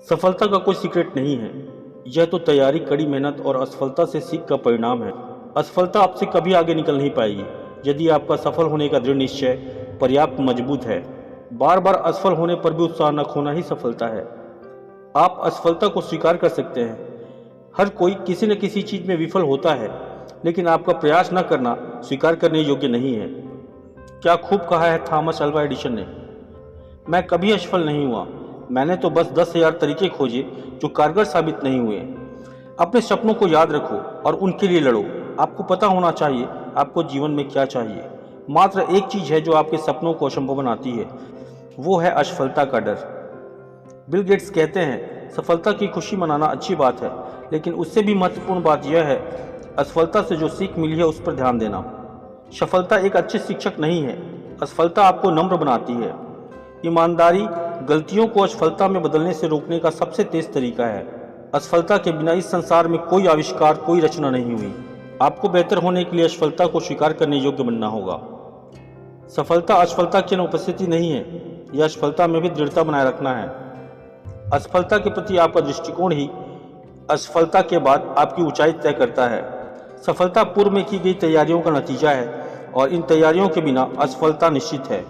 सफलता का कोई सीक्रेट नहीं है। यह तो तैयारी, कड़ी मेहनत और असफलता से सीख का परिणाम है। असफलता आपसे कभी आगे निकल नहीं पाएगी यदि आपका सफल होने का दृढ़ निश्चय पर्याप्त मजबूत है। बार बार असफल होने पर भी उत्साह न खोना ही सफलता है। आप असफलता को स्वीकार कर सकते हैं। हर कोई किसी न किसी चीज में विफल होता है, लेकिन आपका प्रयास न करना स्वीकार करने योग्य नहीं है। क्या खूब कहा है थॉमस अल्वा एडिसन ने, मैं कभी असफल नहीं हुआ, मैंने तो बस 10,000 तरीके खोजे जो कारगर साबित नहीं हुए। अपने सपनों को याद रखो और उनके लिए लड़ो। आपको पता होना चाहिए आपको जीवन में क्या चाहिए। मात्र एक चीज है जो आपके सपनों को असंभव बनाती है, वो है असफलता का डर। बिल गेट्स कहते हैं, सफलता की खुशी मनाना अच्छी बात है, लेकिन उससे भी महत्वपूर्ण बात यह है असफलता से जो सीख मिली है उस पर ध्यान देना। सफलता एक अच्छे शिक्षक नहीं है, असफलता आपको नम्र बनाती है। ईमानदारी गलतियों को असफलता में बदलने से रोकने का सबसे तेज तरीका है। असफलता के बिना इस संसार में कोई आविष्कार, कोई रचना नहीं हुई। आपको बेहतर होने के लिए असफलता को स्वीकार करने योग्य बनना होगा। सफलता असफलता की अनुपस्थिति नहीं है, यह असफलता में भी दृढ़ता बनाए रखना है। असफलता के प्रति आपका दृष्टिकोण ही असफलता के बाद आपकी ऊंचाई तय करता है। सफलता पूर्व में की गई तैयारियों का नतीजा है और इन तैयारियों के बिना असफलता निश्चित है।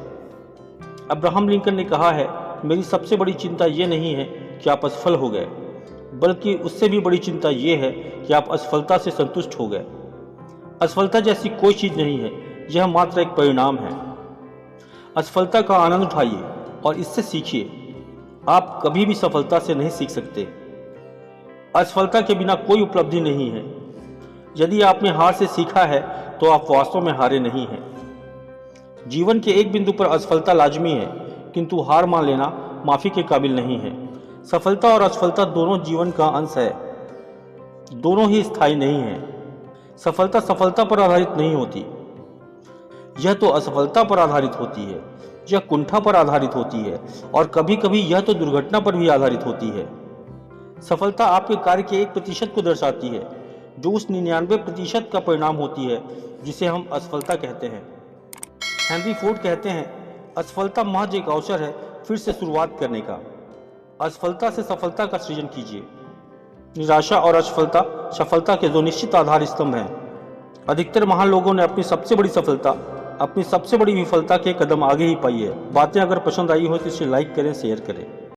अब्राहम लिंकन ने कहा है, मेरी सबसे बड़ी चिंता ये नहीं है कि आप असफल हो गए, बल्कि उससे भी बड़ी चिंता ये है कि आप असफलता से संतुष्ट हो गए। असफलता जैसी कोई चीज नहीं है, यह मात्र एक परिणाम है। असफलता का आनंद उठाइए और इससे सीखिए। आप कभी भी सफलता से नहीं सीख सकते। असफलता के बिना कोई उपलब्धि नहीं है। यदि आपने हार से सीखा है तो आप वास्तव में हारे नहीं हैं। जीवन के एक बिंदु पर असफलता लाजमी है, किंतु हार मान लेना माफी के काबिल नहीं है। सफलता और असफलता दोनों जीवन का अंश है, दोनों ही स्थायी नहीं है। सफलता सफलता पर आधारित नहीं होती, यह तो असफलता पर आधारित होती है। यह कुंठा पर आधारित होती है और कभी कभी यह तो दुर्घटना पर भी आधारित होती है। सफलता आपके कार्य के 1% को दर्शाती है, जो उस 99% का परिणाम होती है जिसे हम असफलता कहते हैं। हेनरी फोर्ड कहते हैं, असफलता महज एक अवसर है फिर से शुरुआत करने का। असफलता से सफलता का सृजन कीजिए। निराशा और असफलता सफलता के दो निश्चित आधार स्तंभ हैं। अधिकतर महान लोगों ने अपनी सबसे बड़ी सफलता अपनी सबसे बड़ी विफलता के कदम आगे ही पाई है। बातें अगर पसंद आई हो तो इसे लाइक करें, शेयर करें।